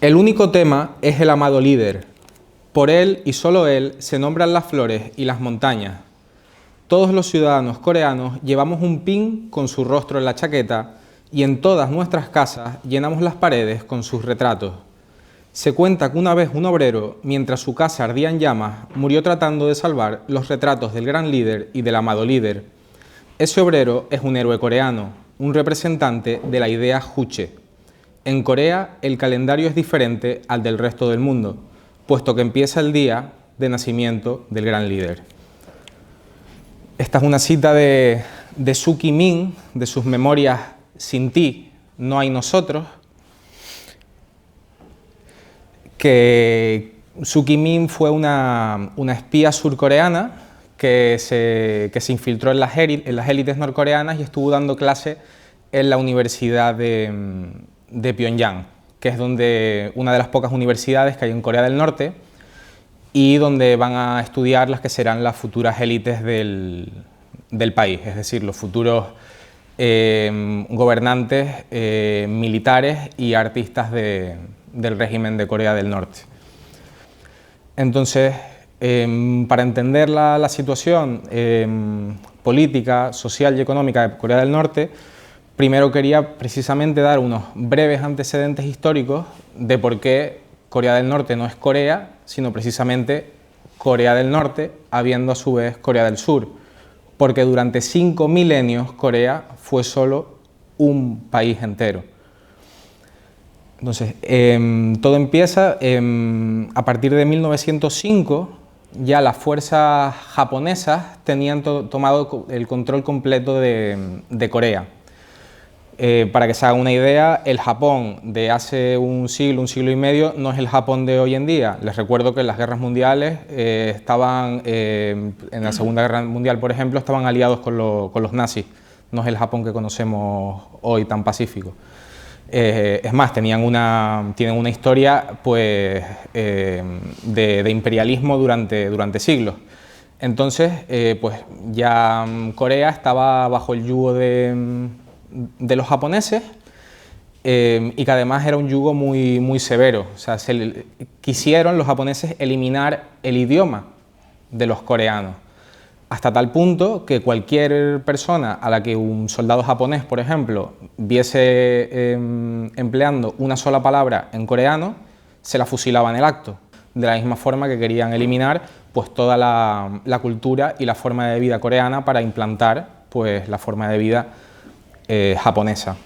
El único tema es el amado líder. Por él y solo él se nombran las flores y las montañas. Todos los ciudadanos coreanos llevamos un pin con su rostro en la chaqueta y en todas nuestras casas llenamos las paredes con sus retratos. Se cuenta que una vez un obrero, mientras su casa ardía en llamas, murió tratando de salvar los retratos del gran líder y del amado líder. Ese obrero es un héroe coreano, un representante de la idea Juche. En Corea el calendario es diferente al del resto del mundo, puesto que empieza el día de nacimiento del gran líder. Esta es una cita de Suu Kyi Min, de sus memorias Sin ti no hay nosotros, que Suu Kyi Min fue una espía surcoreana que se infiltró en las élites norcoreanas y estuvo dando clase en la Universidad de Pyongyang, que es una de las pocas universidades que hay en Corea del Norte y donde van a estudiar las que serán las futuras élites del país, es decir, los futuros gobernantes, militares y artistas del régimen de Corea del Norte. Entonces, para entender la situación política, social y económica de Corea del Norte, primero quería precisamente dar unos breves antecedentes históricos de por qué Corea del Norte no es Corea, sino precisamente Corea del Norte, habiendo a su vez Corea del Sur, porque durante 5 milenios Corea fue solo un país entero. Entonces, todo empieza a partir de 1905, ya las fuerzas japonesas tenían tomado el control completo de Corea. Para que se haga una idea, el Japón de hace un siglo y medio no es el Japón de hoy en día. Les recuerdo que en las guerras mundiales en la Segunda Guerra Mundial, por ejemplo, estaban aliados con los nazis. No es el Japón que conocemos hoy tan pacífico. Es más, tienen una historia pues, de imperialismo durante siglos. Entonces, pues ya Corea estaba bajo el yugo de los japoneses y que además era un yugo muy severo. O sea, quisieron los japoneses eliminar el idioma de los coreanos, hasta tal punto que cualquier persona a la que un soldado japonés, por ejemplo, viese empleando una sola palabra en coreano, se la fusilaba en el acto. De la misma forma que querían eliminar pues, toda la cultura y la forma de vida coreana para implantar pues, la forma de vida japonesa.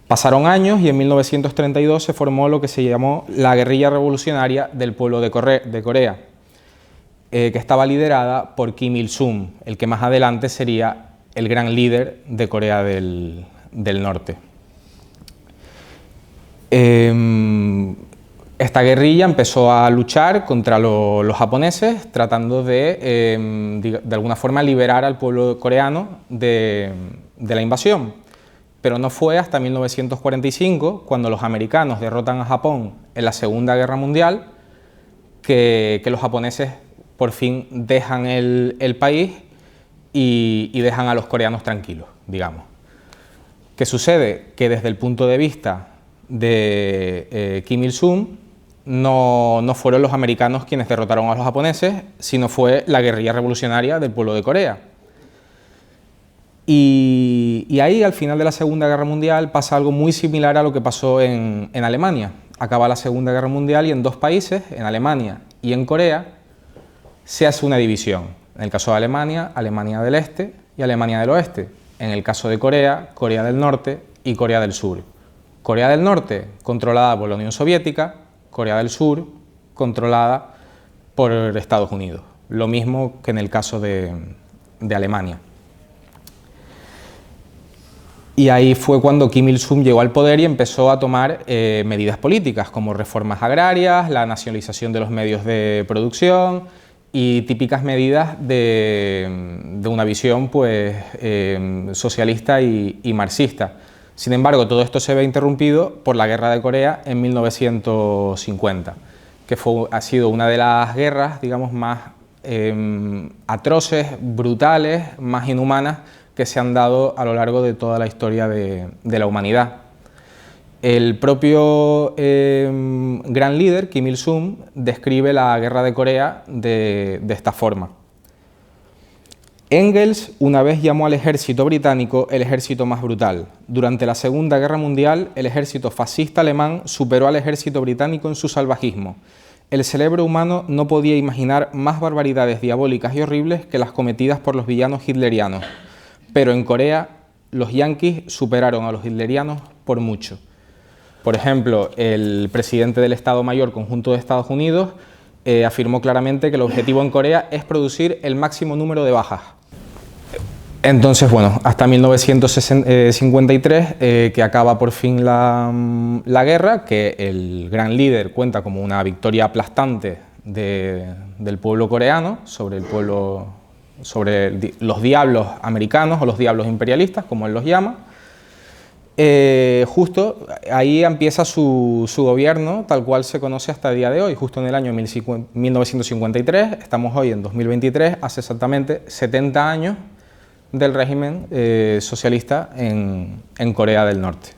Pasaron años y en 1932 se formó lo que se llamó la guerrilla revolucionaria del pueblo de Corea, que estaba liderada por Kim Il-sung, el que más adelante sería el gran líder de Corea del Norte. Esta guerrilla empezó a luchar contra los japoneses, tratando de alguna forma liberar al pueblo coreano de la invasión, pero no fue hasta 1945, cuando los americanos derrotan a Japón en la Segunda Guerra Mundial, que los japoneses por fin dejan el país y dejan a los coreanos tranquilos, digamos. ¿Qué sucede? Que desde el punto de vista de Kim Il-sung, no fueron los americanos quienes derrotaron a los japoneses, sino fue la guerrilla revolucionaria del pueblo de Corea. Y ahí, al final de la Segunda Guerra Mundial, pasa algo muy similar a lo que pasó en Alemania. Acaba la Segunda Guerra Mundial y en dos países, en Alemania y en Corea, se hace una división. En el caso de Alemania, Alemania del Este y Alemania del Oeste. En el caso de Corea, Corea del Norte y Corea del Sur. Corea del Norte, controlada por la Unión Soviética, Corea del Sur, controlada por Estados Unidos. Lo mismo que en el caso de Alemania. Y ahí fue cuando Kim Il-sung llegó al poder y empezó a tomar medidas políticas, como reformas agrarias, la nacionalización de los medios de producción y típicas medidas de una visión pues, socialista y marxista. Sin embargo, todo esto se ve interrumpido por la Guerra de Corea en 1950, que ha sido una de las guerras, digamos, más atroces, brutales, más inhumanas que se han dado a lo largo de toda la historia de la humanidad. El propio gran líder, Kim Il-sung, describe la guerra de Corea de esta forma. Engels una vez llamó al ejército británico el ejército más brutal. Durante la Segunda Guerra Mundial, el ejército fascista alemán superó al ejército británico en su salvajismo. El cerebro humano no podía imaginar más barbaridades diabólicas y horribles que las cometidas por los villanos hitlerianos. Pero en Corea, los yanquis superaron a los hitlerianos por mucho. Por ejemplo, el presidente del Estado Mayor Conjunto de Estados Unidos afirmó claramente que el objetivo en Corea es producir el máximo número de bajas. Entonces, bueno, hasta 1953, que acaba por fin la guerra, que el gran líder cuenta como una victoria aplastante del pueblo coreano sobre los diablos americanos o los diablos imperialistas, como él los llama. Justo ahí empieza su gobierno tal cual se conoce hasta el día de hoy, justo en el año 1953, estamos hoy en 2023, hace exactamente 70 años del régimen socialista en Corea del Norte.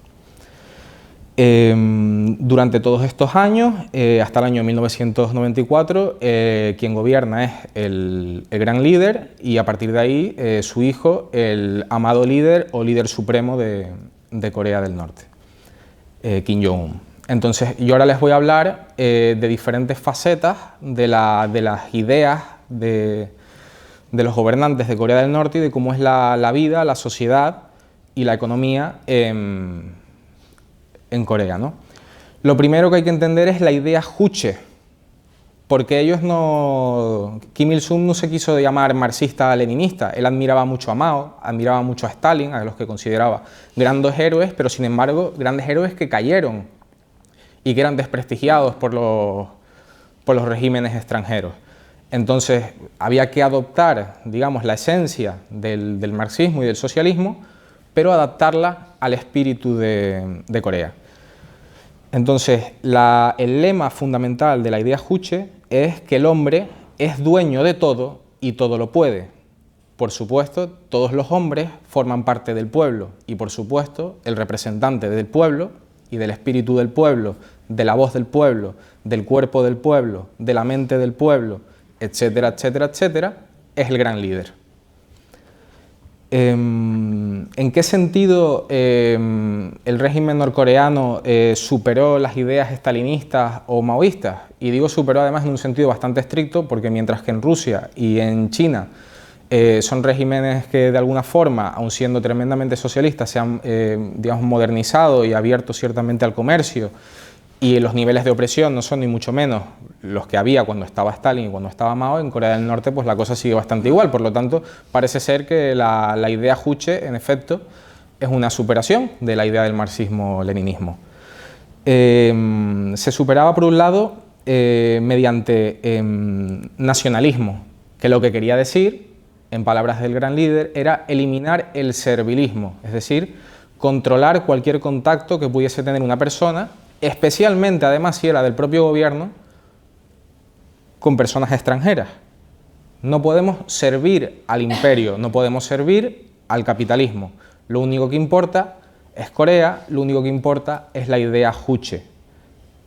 Durante todos estos años, hasta el año 1994, quien gobierna es el gran líder y a partir de ahí su hijo, el amado líder o líder supremo de Corea del Norte, Kim Jong-un. Entonces, yo ahora les voy a hablar de diferentes facetas de las ideas de los gobernantes de Corea del Norte y de cómo es la vida, la sociedad y la economía en Corea, ¿no? Lo primero que hay que entender es la idea Juche, porque Kim Il-sung no se quiso llamar marxista-leninista, él admiraba mucho a Mao, admiraba mucho a Stalin, a los que consideraba grandes héroes, pero sin embargo grandes héroes que cayeron y que eran desprestigiados por los regímenes extranjeros. Entonces había que adoptar, digamos, la esencia del marxismo y del socialismo, pero adaptarla al espíritu de Corea. Entonces, el lema fundamental de la idea Juche es que el hombre es dueño de todo y todo lo puede. Por supuesto, todos los hombres forman parte del pueblo y, por supuesto, el representante del pueblo y del espíritu del pueblo, de la voz del pueblo, del cuerpo del pueblo, de la mente del pueblo, etcétera, etcétera, etcétera, es el gran líder. ¿En qué sentido el régimen norcoreano superó las ideas estalinistas o maoístas? Y digo superó además en un sentido bastante estricto, porque mientras que en Rusia y en China son regímenes que de alguna forma, aun siendo tremendamente socialistas, se han digamos, modernizado y abierto ciertamente al comercio, y los niveles de opresión no son ni mucho menos los que había cuando estaba Stalin y cuando estaba Mao, en Corea del Norte pues la cosa sigue bastante igual. Por lo tanto, parece ser que la idea Juche, en efecto, es una superación de la idea del marxismo-leninismo. Se superaba, por un lado, mediante nacionalismo, que lo que quería decir, en palabras del gran líder, era eliminar el servilismo, es decir, controlar cualquier contacto que pudiese tener una persona, especialmente, además, si era del propio gobierno, con personas extranjeras. No podemos servir al imperio, no podemos servir al capitalismo. Lo único que importa es Corea, lo único que importa es la idea Juche.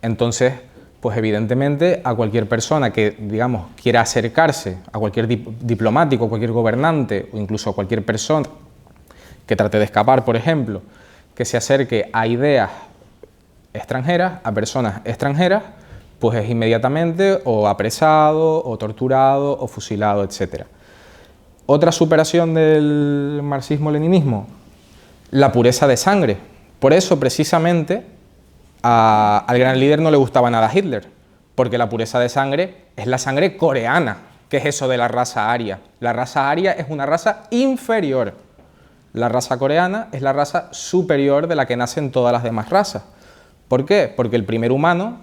Entonces, pues evidentemente a cualquier persona que, digamos, quiera acercarse a cualquier diplomático, cualquier gobernante o incluso a cualquier persona que trate de escapar, por ejemplo, que se acerque a ideas extranjeras, a personas extranjeras, pues es inmediatamente o apresado, o torturado, o fusilado, etc. Otra superación del marxismo-leninismo, la pureza de sangre. Por eso, precisamente, al gran líder no le gustaba nada Hitler, porque la pureza de sangre es la sangre coreana. ¿Qué es eso de la raza aria? La raza aria es una raza inferior. La raza coreana es la raza superior de la que nacen todas las demás razas. ¿Por qué? Porque el primer humano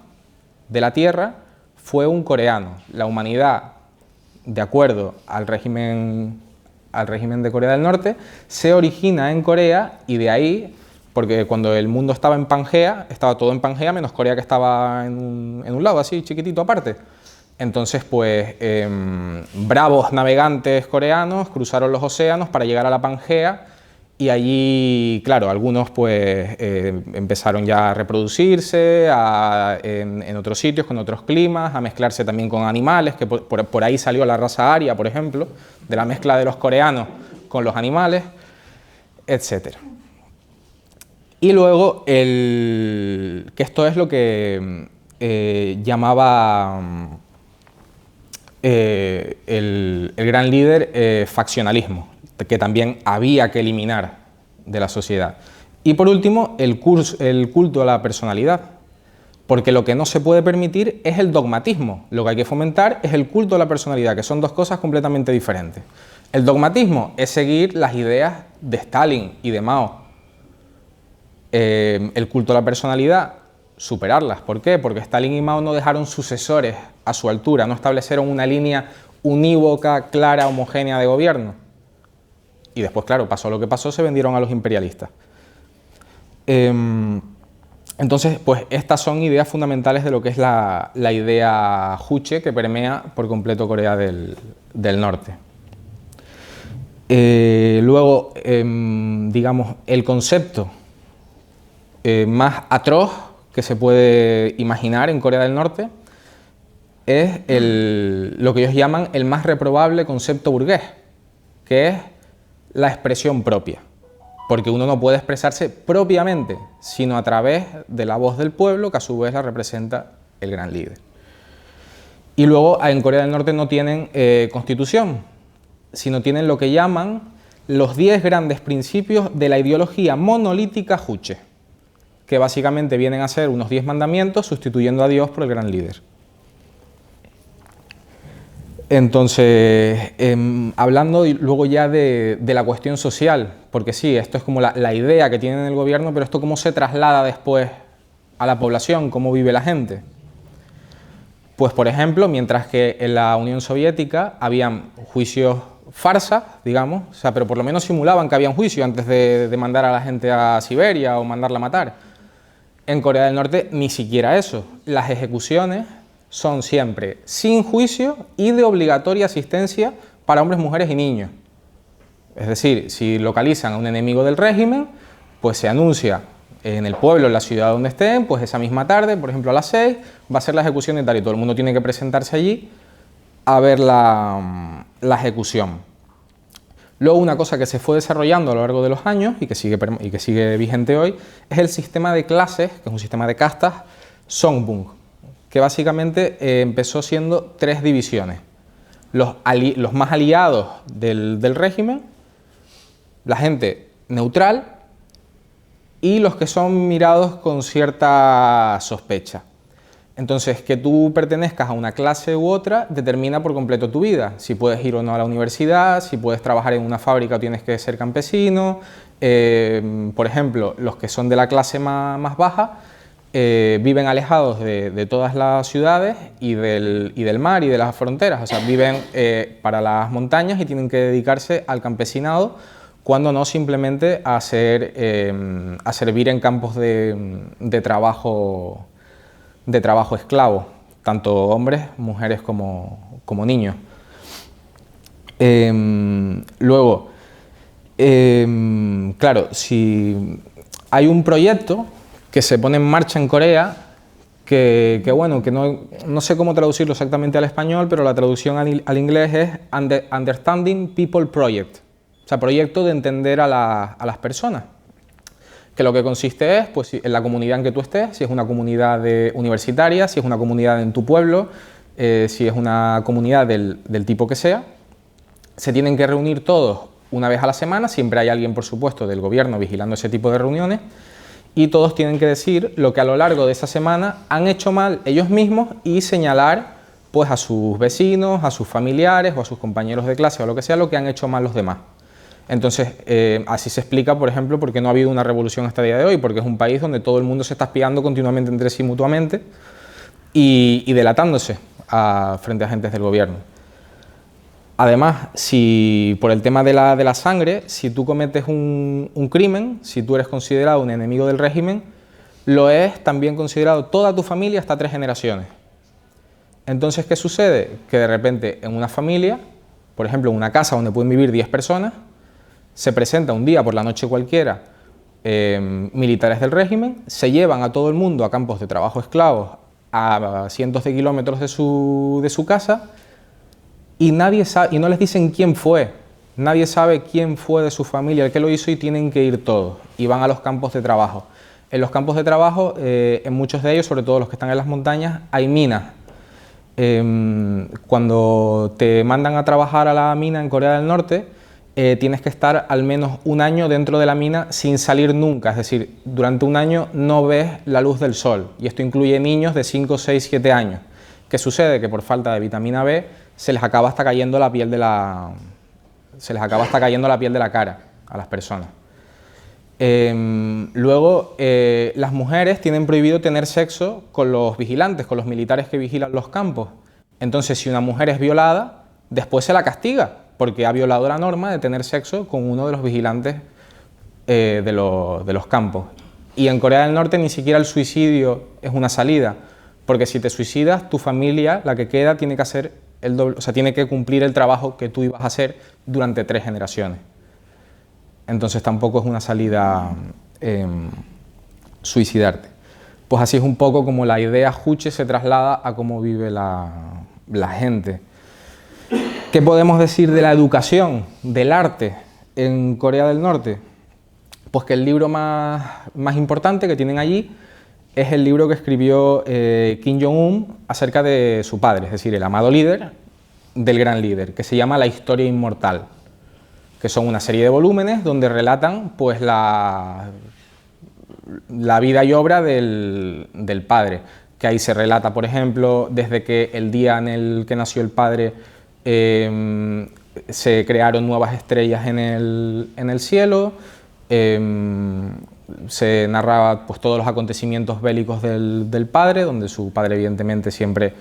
de la Tierra fue un coreano. La humanidad, de acuerdo al régimen de Corea del Norte, se origina en Corea y de ahí, porque cuando el mundo estaba en Pangea, estaba todo en Pangea, menos Corea que estaba en un lado así chiquitito aparte. Entonces, pues, bravos navegantes coreanos cruzaron los océanos para llegar a la Pangea y allí, claro, algunos pues empezaron ya a reproducirse en otros sitios, con otros climas, a mezclarse también con animales, que por ahí salió la raza aria, por ejemplo, de la mezcla de los coreanos con los animales, etc. Y luego, que esto es lo que llamaba el gran líder faccionalismo, que también había que eliminar de la sociedad. Y por último, el culto a la personalidad, porque lo que no se puede permitir es el dogmatismo, lo que hay que fomentar es el culto a la personalidad, que son dos cosas completamente diferentes. El dogmatismo es seguir las ideas de Stalin y de Mao. El culto a la personalidad, superarlas. ¿Por qué? Porque Stalin y Mao no dejaron sucesores a su altura, no establecieron una línea unívoca, clara, homogénea de gobierno. Y después, claro, pasó lo que pasó, se vendieron a los imperialistas. Entonces, pues estas son ideas fundamentales de lo que es la idea Juche, que permea por completo Corea del Norte. Luego, digamos, el concepto más atroz que se puede imaginar en Corea del Norte es lo que ellos llaman el más reprobable concepto burgués, que es la expresión propia, porque uno no puede expresarse propiamente, sino a través de la voz del pueblo, que a su vez la representa el gran líder. Y luego en Corea del Norte no tienen constitución, sino tienen lo que llaman los 10 grandes principios de la ideología monolítica Juche, que básicamente vienen a ser unos 10 mandamientos sustituyendo a Dios por el gran líder. Entonces, hablando luego ya de la cuestión social, porque sí, esto es como la idea que tienen el gobierno, pero esto cómo se traslada después a la población, cómo vive la gente. Pues, por ejemplo, mientras que en la Unión Soviética habían juicios farsas, digamos, o sea, pero por lo menos simulaban que había un juicio antes de mandar a la gente a Siberia o mandarla a matar. En Corea del Norte ni siquiera eso. Las ejecuciones son siempre sin juicio y de obligatoria asistencia para hombres, mujeres y niños. Es decir, si localizan a un enemigo del régimen, pues se anuncia en el pueblo, en la ciudad donde estén, pues esa misma tarde, por ejemplo a las 6, va a ser la ejecución y tal, y todo el mundo tiene que presentarse allí a ver la ejecución. Luego, una cosa que se fue desarrollando a lo largo de los años y que sigue vigente hoy es el sistema de clases, que es un sistema de castas, Songbung, que básicamente empezó siendo 3 divisiones. Los más aliados del régimen, la gente neutral y los que son mirados con cierta sospecha. Entonces, que tú pertenezcas a una clase u otra determina por completo tu vida. Si puedes ir o no a la universidad, si puedes trabajar en una fábrica o tienes que ser campesino. Por ejemplo, los que son de la clase más baja viven alejados de todas las ciudades y del mar y de las fronteras. O sea, viven para las montañas y tienen que dedicarse al campesinado, cuando no simplemente a servir en campos de trabajo esclavo, tanto hombres, mujeres como niños. Luego, claro, si hay un proyecto que se pone en marcha en Corea, que no sé cómo traducirlo exactamente al español, pero la traducción al inglés es Understanding People Project, o sea, proyecto de entender a las personas. Que lo que consiste es, pues, en la comunidad en que tú estés, si es una comunidad universitaria, si es una comunidad en tu pueblo, si es una comunidad del tipo que sea, se tienen que reunir todos una vez a la semana, siempre hay alguien, por supuesto, del gobierno vigilando ese tipo de reuniones, y todos tienen que decir lo que a lo largo de esa semana han hecho mal ellos mismos y señalar, pues, a sus vecinos, a sus familiares o a sus compañeros de clase o lo que sea, lo que han hecho mal los demás. Entonces, así se explica, por ejemplo, por qué no ha habido una revolución hasta el día de hoy, porque es un país donde todo el mundo se está espiando continuamente entre sí mutuamente y delatándose frente a agentes del gobierno. Además, si por el tema de la sangre, si tú cometes un crimen, si tú eres considerado un enemigo del régimen, lo es también considerado toda tu familia hasta 3 generaciones. Entonces, ¿qué sucede? Que de repente en una familia, por ejemplo en una casa donde pueden vivir 10 personas, se presenta un día por la noche cualquiera militares del régimen, se llevan a todo el mundo a campos de trabajo esclavos a cientos de kilómetros de su casa y nadie sabe, y no les dicen quién fue, nadie sabe quién fue de su familia el que lo hizo y tienen que ir todos y van a los campos de trabajo. En los campos de trabajo, en muchos de ellos, sobre todo los que están en las montañas, hay minas. Cuando te mandan a trabajar a la mina en Corea del Norte, tienes que estar al menos un año dentro de la mina sin salir nunca, es decir, durante un año no ves la luz del sol, y esto incluye niños de 5, 6, 7 años. ¿Qué sucede? Que por falta de vitamina B se les acaba hasta cayendo la piel de la cara a las personas. Luego, las mujeres tienen prohibido tener sexo con los vigilantes, con los militares que vigilan los campos. Entonces, si una mujer es violada, después se la castiga, porque ha violado la norma de tener sexo con uno de los vigilantes de los campos. Y en Corea del Norte ni siquiera el suicidio es una salida, porque si te suicidas, tu familia, la que queda, tiene que hacer el doble, o sea, tiene que cumplir el trabajo que tú ibas a hacer durante 3 generaciones. Entonces tampoco es una salida suicidarte. Pues así es un poco como la idea juche se traslada a cómo vive la gente. ¿Qué podemos decir de la educación, del arte en Corea del Norte? Pues que el libro más importante que tienen allí es el libro que escribió Kim Jong-un acerca de su padre, es decir, el amado líder del gran líder, que se llama La historia inmortal, que son una serie de volúmenes donde relatan pues la vida y obra del padre, que ahí se relata, por ejemplo, desde que el día en el que nació el padre se crearon nuevas estrellas en el cielo, se narraba pues, todos los acontecimientos bélicos del padre, donde su padre evidentemente siempre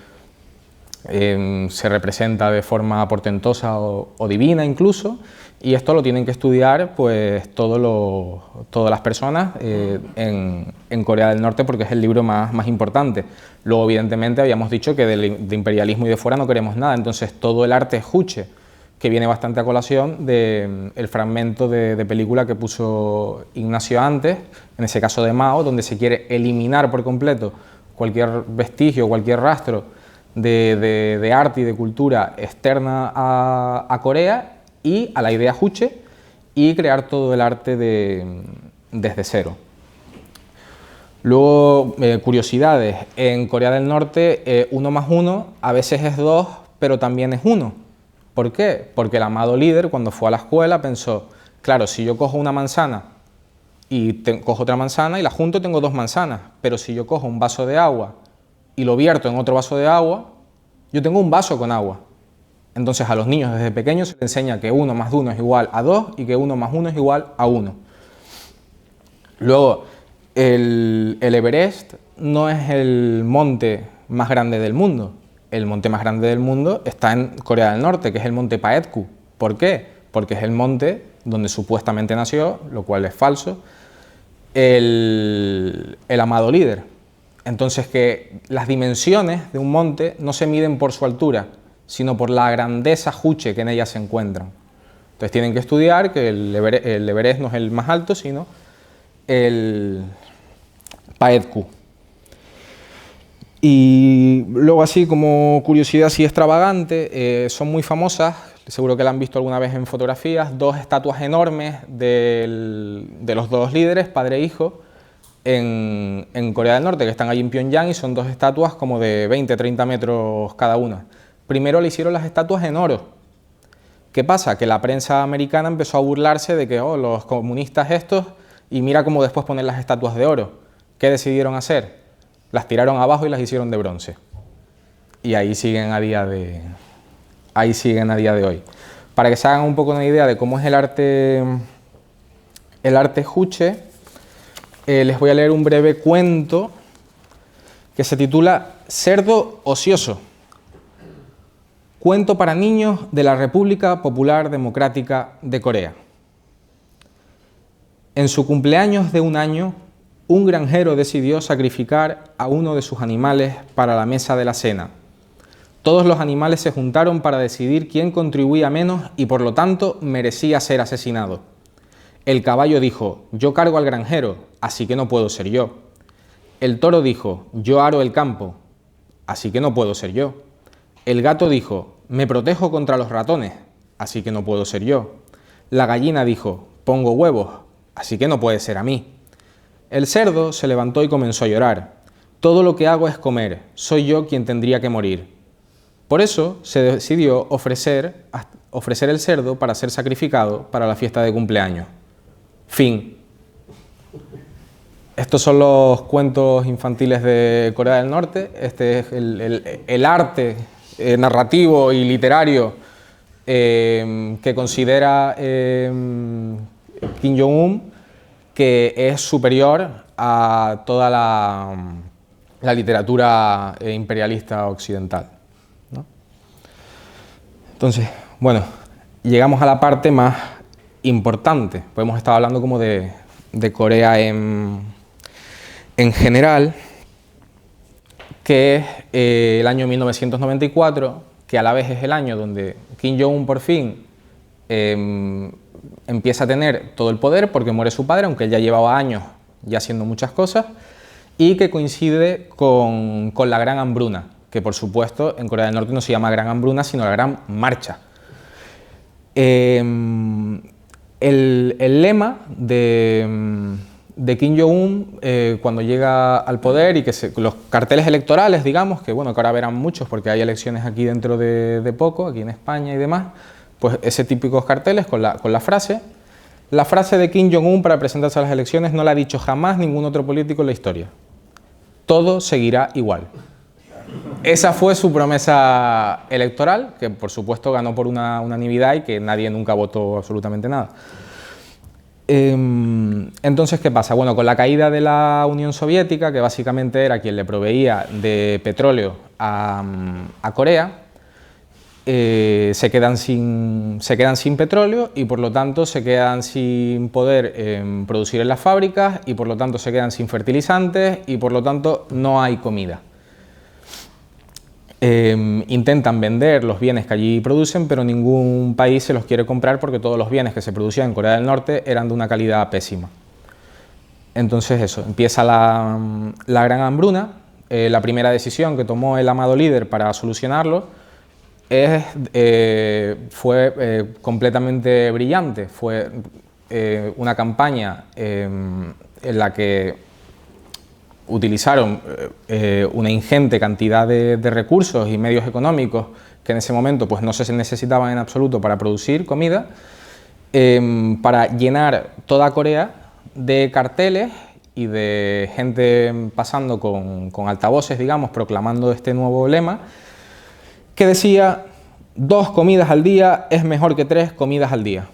se representa de forma portentosa o divina incluso, y esto lo tienen que estudiar pues todas las personas en Corea del Norte porque es el libro más importante. Luego evidentemente habíamos dicho que de imperialismo y de fuera no queremos nada, entonces todo el arte juche, que viene bastante a colación del fragmento de película que puso Ignacio antes, en ese caso de Mao, donde se quiere eliminar por completo cualquier vestigio, cualquier rastro de arte y de cultura externa a Corea y a la idea juche y crear todo el arte desde cero. Luego, curiosidades, en Corea del Norte 1 más 1 a veces es 2, pero también es 1. ¿Por qué? Porque el amado líder cuando fue a la escuela pensó, claro, si yo cojo una manzana y cojo otra manzana y la junto tengo 2 manzanas, pero si yo cojo un vaso de agua y lo vierto en otro vaso de agua, yo tengo un vaso con agua. Entonces a los niños desde pequeños se les enseña que 1 más 1 es igual a 2 y que 1 más 1 es igual a 1. Luego, el Everest no es el monte más grande del mundo. El monte más grande del mundo está en Corea del Norte, que es el monte Paektu. ¿Por qué? Porque es el monte donde supuestamente nació, lo cual es falso, el amado líder. Entonces que las dimensiones de un monte no se miden por su altura, sino por la grandeza juche que en ella se encuentran. Entonces tienen que estudiar que el Everest no es el más alto, sino el Paektu. Y luego así como curiosidad así extravagante, son muy famosas, seguro que la han visto alguna vez en fotografías, 2 estatuas enormes de los 2 líderes, padre e hijo, en Corea del Norte, que están allí en Pyongyang y son 2 estatuas como de 20-30 metros cada una. Primero le hicieron las estatuas en oro. ¿Qué pasa? Que la prensa americana empezó a burlarse de que los comunistas estos, y mira cómo después ponen las estatuas de oro. ¿Qué decidieron hacer? Las tiraron abajo y las hicieron de bronce. Y ahí siguen a día de hoy. Para que se hagan un poco una idea de cómo es el arte juche, les voy a leer un breve cuento que se titula Cerdo ocioso. Cuento para niños de la República Popular Democrática de Corea. En su cumpleaños de 1 año, un granjero decidió sacrificar a uno de sus animales para la mesa de la cena. Todos los animales se juntaron para decidir quién contribuía menos y por lo tanto merecía ser asesinado. El caballo dijo, yo cargo al granjero, así que no puedo ser yo. El toro dijo, yo aro el campo, así que no puedo ser yo. El gato dijo, me protejo contra los ratones, así que no puedo ser yo. La gallina dijo, pongo huevos, así que no puede ser a mí. El cerdo se levantó y comenzó a llorar. Todo lo que hago es comer, soy yo quien tendría que morir. Por eso se decidió ofrecer el cerdo para ser sacrificado para la fiesta de cumpleaños. Fin. Estos son los cuentos infantiles de Corea del Norte. Este es el arte narrativo y literario que considera Kim Jong-un que es superior a toda la literatura imperialista occidental, ¿no? Entonces, bueno, llegamos a la parte más importante. Pues hemos estado hablando como de Corea en general, que es el año 1994, que a la vez es el año donde Kim Jong-un por fin empieza a tener todo el poder porque muere su padre, aunque él ya llevaba años ya haciendo muchas cosas, y que coincide con la Gran Hambruna, que por supuesto en Corea del Norte no se llama Gran Hambruna, sino la Gran Marcha. El lema de Kim Jong-un cuando llega al poder y que los carteles electorales, digamos, que bueno, que ahora verán muchos porque hay elecciones aquí dentro de poco, aquí en España y demás, pues ese típicos carteles con la frase. La frase de Kim Jong-un para presentarse a las elecciones no la ha dicho jamás ningún otro político en la historia. Todo seguirá igual. Esa fue su promesa electoral, que por supuesto ganó por una unanimidad y que nadie nunca votó absolutamente nada. Entonces, ¿qué pasa? Bueno, con la caída de la Unión Soviética, que básicamente era quien le proveía de petróleo a Corea, se quedan sin petróleo y por lo tanto se quedan sin poder producir en las fábricas y por lo tanto se quedan sin fertilizantes y por lo tanto no hay comida. Intentan vender los bienes que allí producen, pero ningún país se los quiere comprar porque todos los bienes que se producían en Corea del Norte eran de una calidad pésima. Entonces eso, empieza la Gran Hambruna. La primera decisión que tomó el amado líder para solucionarlo fue completamente brillante. Fue una campaña en la que utilizaron una ingente cantidad de recursos y medios económicos que en ese momento pues, no se necesitaban en absoluto para producir comida, para llenar toda Corea de carteles y de gente pasando con altavoces, digamos, proclamando este nuevo lema, que decía 2 comidas al día es mejor que 3 comidas al día.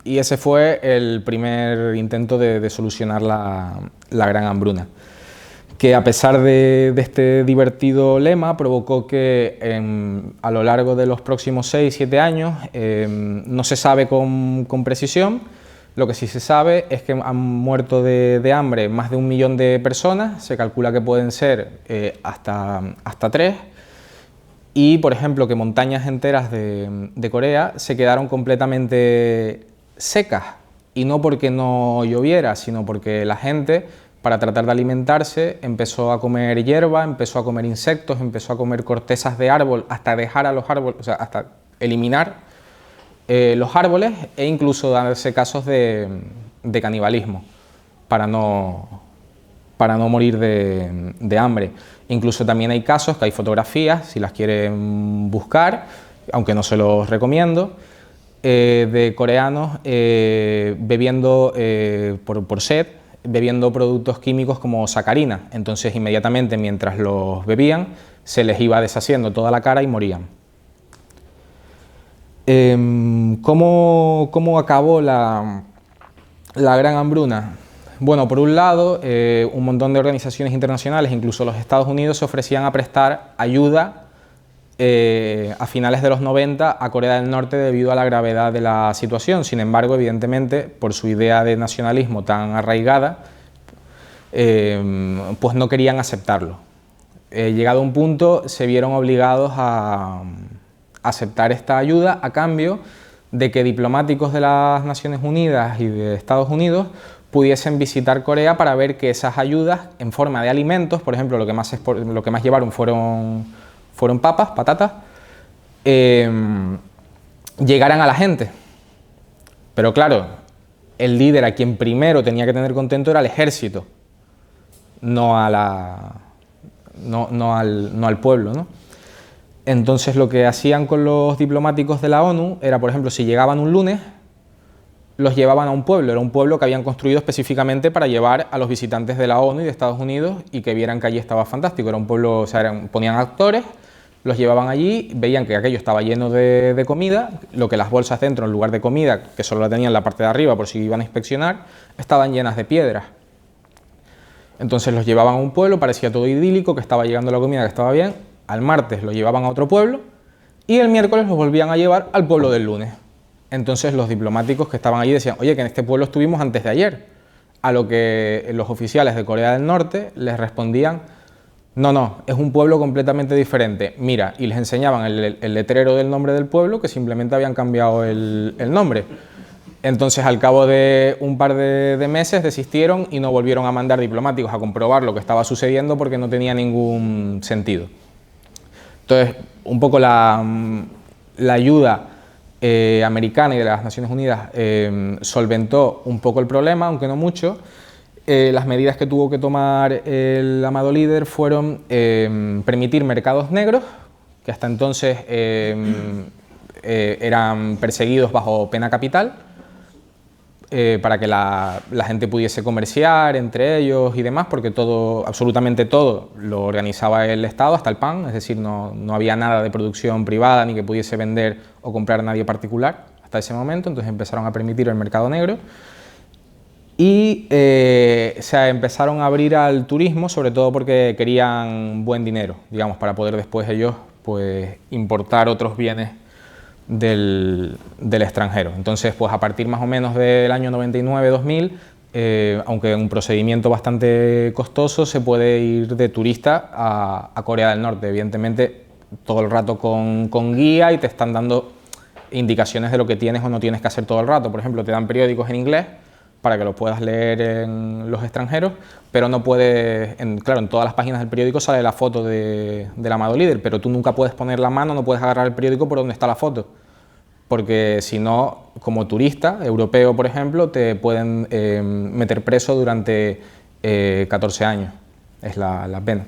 Y ese fue el primer intento de solucionar la Gran Hambruna, que a pesar de este divertido lema provocó que a lo largo de los próximos 6-7 años, no se sabe con precisión, lo que sí se sabe es que han muerto de hambre más de 1 millón de personas, se calcula que pueden ser hasta 3, y por ejemplo que montañas enteras de Corea se quedaron completamente secas, y no porque no lloviera, sino porque la gente, para tratar de alimentarse, empezó a comer hierba, empezó a comer insectos, empezó a comer cortezas de árbol, hasta dejar a los árboles, o sea, hasta eliminar los árboles e incluso darse casos de canibalismo para no morir de hambre. Incluso también hay casos, que hay fotografías, si las quieren buscar, aunque no se los recomiendo, de coreanos bebiendo por sed, bebiendo productos químicos como sacarina. Entonces inmediatamente mientras los bebían se les iba deshaciendo toda la cara y morían. ¿Cómo acabó la Gran Hambruna? Bueno, por un lado, un montón de organizaciones internacionales, incluso los Estados Unidos, se ofrecían a prestar ayuda a finales de los 90 a Corea del Norte debido a la gravedad de la situación. Sin embargo, evidentemente, por su idea de nacionalismo tan arraigada, pues no querían aceptarlo. Llegado a un punto, se vieron obligados a aceptar esta ayuda a cambio de que diplomáticos de las Naciones Unidas y de Estados Unidos pudiesen visitar Corea para ver que esas ayudas en forma de alimentos, por ejemplo, lo que más llevaron fueron papas, patatas, llegaran a la gente. Pero claro, el líder a quien primero tenía que tener contento era el ejército, no al pueblo, ¿no? Entonces lo que hacían con los diplomáticos de la ONU era, por ejemplo, si llegaban un lunes, los llevaban a un pueblo. Era un pueblo que habían construido específicamente para llevar a los visitantes de la ONU y de Estados Unidos y que vieran que allí estaba fantástico. Era un pueblo, o sea, ponían actores, los llevaban allí, veían que aquello estaba lleno de comida, lo que las bolsas dentro, en lugar de comida, que solo la tenían en la parte de arriba por si iban a inspeccionar, estaban llenas de piedras. Entonces los llevaban a un pueblo, parecía todo idílico, que estaba llegando la comida, que estaba bien. Al martes lo llevaban a otro pueblo y el miércoles los volvían a llevar al pueblo del lunes. Entonces los diplomáticos que estaban allí decían, oye, que en este pueblo estuvimos antes de ayer. A lo que los oficiales de Corea del Norte les respondían, no, es un pueblo completamente diferente. Mira, y les enseñaban el letrero del nombre del pueblo, que simplemente habían cambiado el nombre. Entonces, al cabo de un par de meses, desistieron y no volvieron a mandar diplomáticos a comprobar lo que estaba sucediendo porque no tenía ningún sentido. Entonces, un poco la ayuda americana y de las Naciones Unidas solventó un poco el problema, aunque no mucho. Las medidas que tuvo que tomar el amado líder fueron permitir mercados negros, que hasta entonces eran perseguidos bajo pena capital, para que la gente pudiese comerciar entre ellos y demás, porque todo, absolutamente todo lo organizaba el Estado, hasta el pan, es decir, no había nada de producción privada ni que pudiese vender o comprar nadie particular hasta ese momento. Entonces empezaron a permitir el mercado negro y se empezaron a abrir al turismo, sobre todo porque querían buen dinero, digamos, para poder después ellos pues importar otros bienes del extranjero. Entonces, pues a partir más o menos del año 99-2000, aunque en un procedimiento bastante costoso, se puede ir de turista a Corea del Norte, evidentemente todo el rato con guía, y te están dando indicaciones de lo que tienes o no tienes que hacer todo el rato. Por ejemplo, te dan periódicos en inglés para que los puedas leer en los extranjeros, pero no puedes, claro, en todas las páginas del periódico sale la foto del amado líder, pero tú nunca puedes poner la mano, no puedes agarrar el periódico por donde está la foto, porque si no, como turista europeo, por ejemplo, te pueden meter preso durante 14 años, es la pena.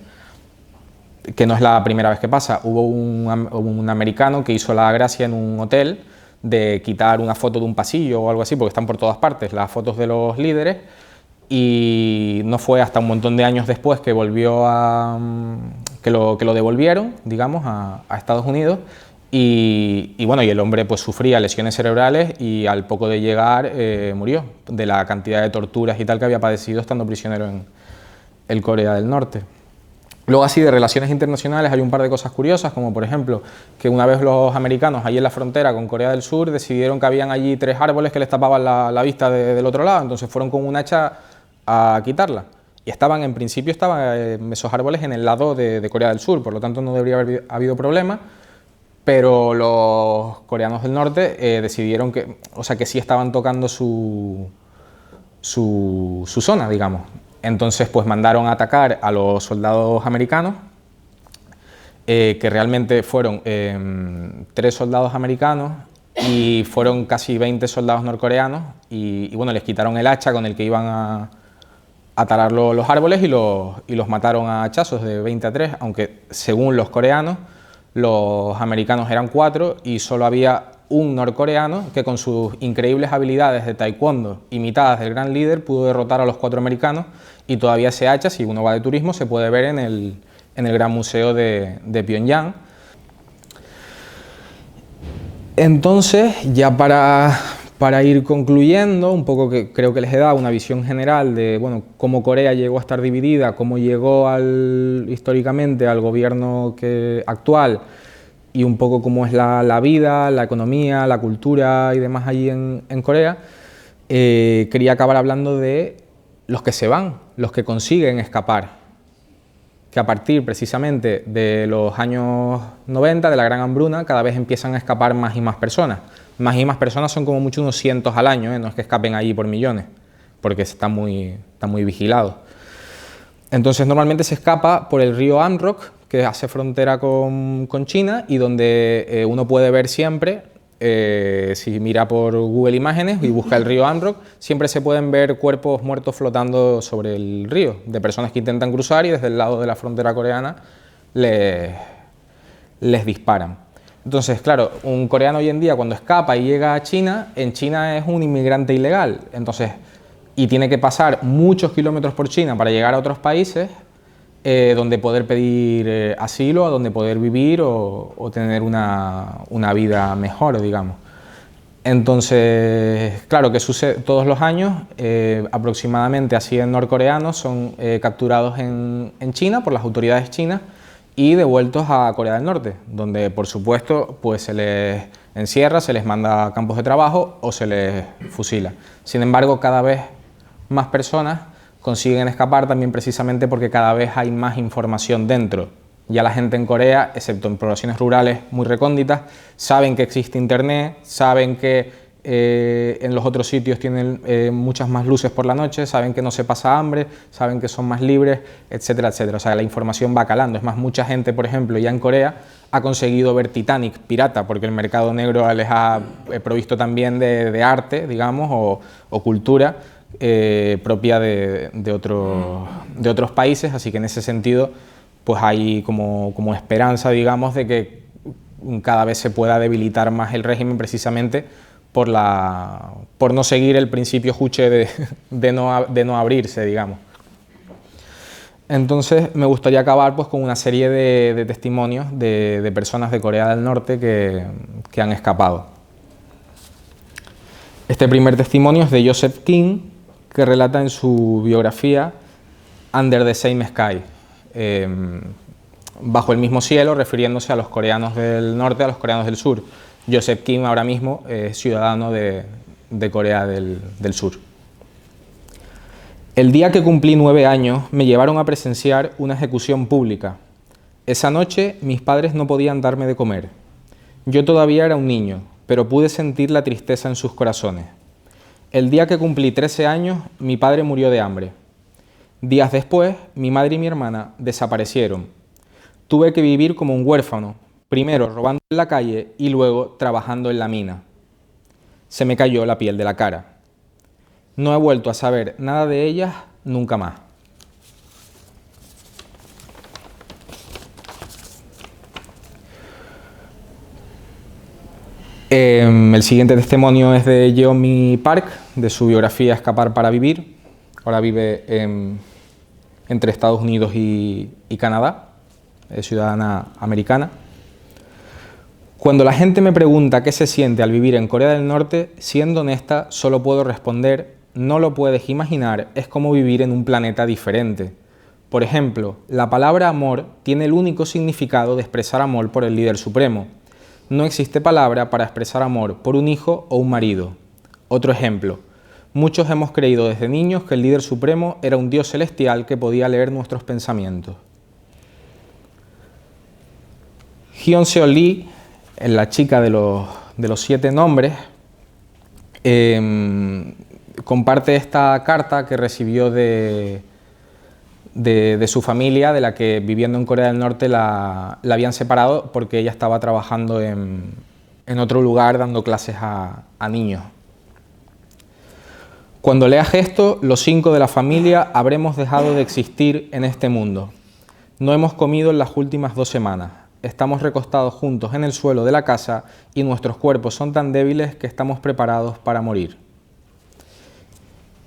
Que no es la primera vez que pasa. Hubo un americano que hizo la gracia en un hotel de quitar una foto de un pasillo o algo así, porque están por todas partes las fotos de los líderes, y no fue hasta un montón de años después que volvió que lo devolvieron, digamos, a Estados Unidos, y bueno, y el hombre pues sufría lesiones cerebrales y al poco de llegar murió de la cantidad de torturas y tal que había padecido estando prisionero en Corea del Norte. Luego, así, de relaciones internacionales hay un par de cosas curiosas, como por ejemplo que una vez los americanos allí en la frontera con Corea del Sur decidieron que habían allí 3 árboles que les tapaban la vista del otro lado, entonces fueron con un hacha a quitarla. Y en principio estaban esos árboles en el lado de Corea del Sur, por lo tanto no debería haber habido problema, pero los coreanos del norte decidieron que sí estaban tocando su zona, digamos. Entonces pues mandaron a atacar a los soldados americanos, que realmente fueron 3 soldados americanos y fueron casi 20 soldados norcoreanos, y bueno, les quitaron el hacha con el que iban a talar los árboles y los mataron a hachazos de 20 a 3, aunque según los coreanos, los americanos eran 4 y solo había un norcoreano que con sus increíbles habilidades de taekwondo imitadas del gran líder pudo derrotar a los 4 americanos, y todavía ese hacha, si uno va de turismo, se puede ver en el Gran Museo de Pyongyang. Entonces, ya para ir concluyendo, un poco, que creo que les he dado una visión general de cómo Corea llegó a estar dividida, cómo llegó históricamente al gobierno actual, y un poco cómo es la vida, la economía, la cultura y demás allí en Corea. Quería acabar hablando de los que se van, los que consiguen escapar, que a partir precisamente de los años 90, de la gran hambruna, cada vez empiezan a escapar más y más personas. más y más personas, son como mucho unos cientos al año, no es que escapen allí por millones, porque está muy vigilado. Entonces normalmente se escapa por el río Amrock, que hace frontera con China y donde uno puede ver siempre, si mira por Google Imágenes y busca el río Amrock, siempre se pueden ver cuerpos muertos flotando sobre el río, de personas que intentan cruzar y desde el lado de la frontera coreana les disparan. Entonces, claro, un coreano hoy en día cuando escapa y llega a China, en China es un inmigrante ilegal, entonces, y tiene que pasar muchos kilómetros por China para llegar a otros países donde poder pedir asilo, donde poder vivir o tener una vida mejor, digamos. Entonces, claro, que sucede todos los años, aproximadamente a 100 norcoreanos son capturados en China por las autoridades chinas y devueltos a Corea del Norte, donde por supuesto pues se les encierra, se les manda a campos de trabajo o se les fusila. Sin embargo, cada vez más personas consiguen escapar también precisamente porque cada vez hay más información dentro. Ya la gente en Corea, excepto en poblaciones rurales muy recónditas, saben que existe internet, saben que en los otros sitios tienen muchas más luces por la noche, saben que no se pasa hambre, saben que son más libres, etcétera, etcétera. O sea, la información va calando. Es más, mucha gente, por ejemplo, ya en Corea ha conseguido ver Titanic pirata, porque el mercado negro les ha provisto también de arte, digamos, o cultura propia de otros países, así que en ese sentido pues hay como esperanza, digamos, de que cada vez se pueda debilitar más el régimen precisamente por no seguir el principio juche de no abrirse, digamos. Entonces me gustaría acabar pues con una serie de testimonios de personas de Corea del Norte que han escapado. Este primer testimonio es de Joseph King, que relata en su biografía Under the Same Sky, bajo el mismo cielo, refiriéndose a los coreanos del norte, a los coreanos del sur. Joseph Kim ahora mismo es ciudadano de Corea del Sur. El día que cumplí 9 años me llevaron a presenciar una ejecución pública. Esa noche mis padres no podían darme de comer. Yo todavía era un niño, pero pude sentir la tristeza en sus corazones. El día que cumplí 13 años, mi padre murió de hambre. Días después, mi madre y mi hermana desaparecieron. Tuve que vivir como un huérfano, primero robando en la calle y luego trabajando en la mina. Se me cayó la piel de la cara. No he vuelto a saber nada de ellas nunca más. El siguiente testimonio es de Yeonmi Park, de su biografía Escapar para vivir. Ahora vive entre Estados Unidos y Canadá, es ciudadana americana. Cuando la gente me pregunta qué se siente al vivir en Corea del Norte, siendo honesta, solo puedo responder: no lo puedes imaginar, es como vivir en un planeta diferente. Por ejemplo, la palabra amor tiene el único significado de expresar amor por el líder supremo. No existe palabra para expresar amor por un hijo o un marido. Otro ejemplo, muchos hemos creído desde niños que el líder supremo era un dios celestial que podía leer nuestros pensamientos. Hyun Seo Lee, la chica de los 7 nombres, comparte esta carta que recibió de su familia, de la que viviendo en Corea del Norte la habían separado porque ella estaba trabajando en otro lugar dando clases a niños. Cuando leas esto, los 5 de la familia habremos dejado de existir en este mundo. No hemos comido en las últimas 2 semanas. Estamos recostados juntos en el suelo de la casa y nuestros cuerpos son tan débiles que estamos preparados para morir.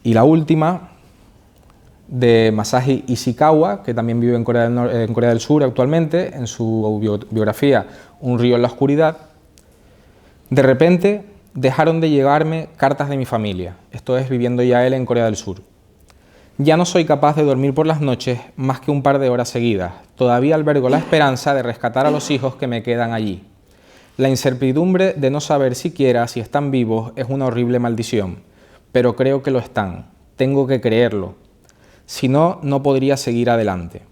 Y la última, de Masashi Ishikawa, que también vive en Corea del Sur actualmente, en su biografía Un río en la oscuridad. De repente dejaron de llegarme cartas de mi familia, esto es viviendo ya él en Corea del Sur. Ya no soy capaz de dormir por las noches más que un par de horas seguidas. Todavía albergo la esperanza de rescatar a los hijos que me quedan allí. La incertidumbre de no saber siquiera si están vivos es una horrible maldición, pero creo que lo están. Tengo que creerlo. Si no, no podría seguir adelante.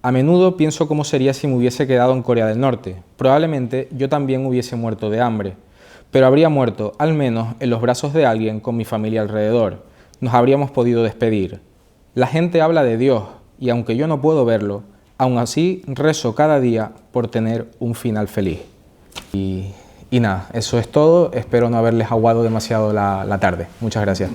A menudo pienso cómo sería si me hubiese quedado en Corea del Norte. Probablemente yo también hubiese muerto de hambre. pero habría muerto, al menos, en los brazos de alguien con mi familia alrededor. Nos habríamos podido despedir. La gente habla de Dios, y aunque yo no puedo verlo, aún así rezo cada día por tener un final feliz. Y nada, eso es todo. Espero no haberles aguado demasiado la tarde. Muchas gracias.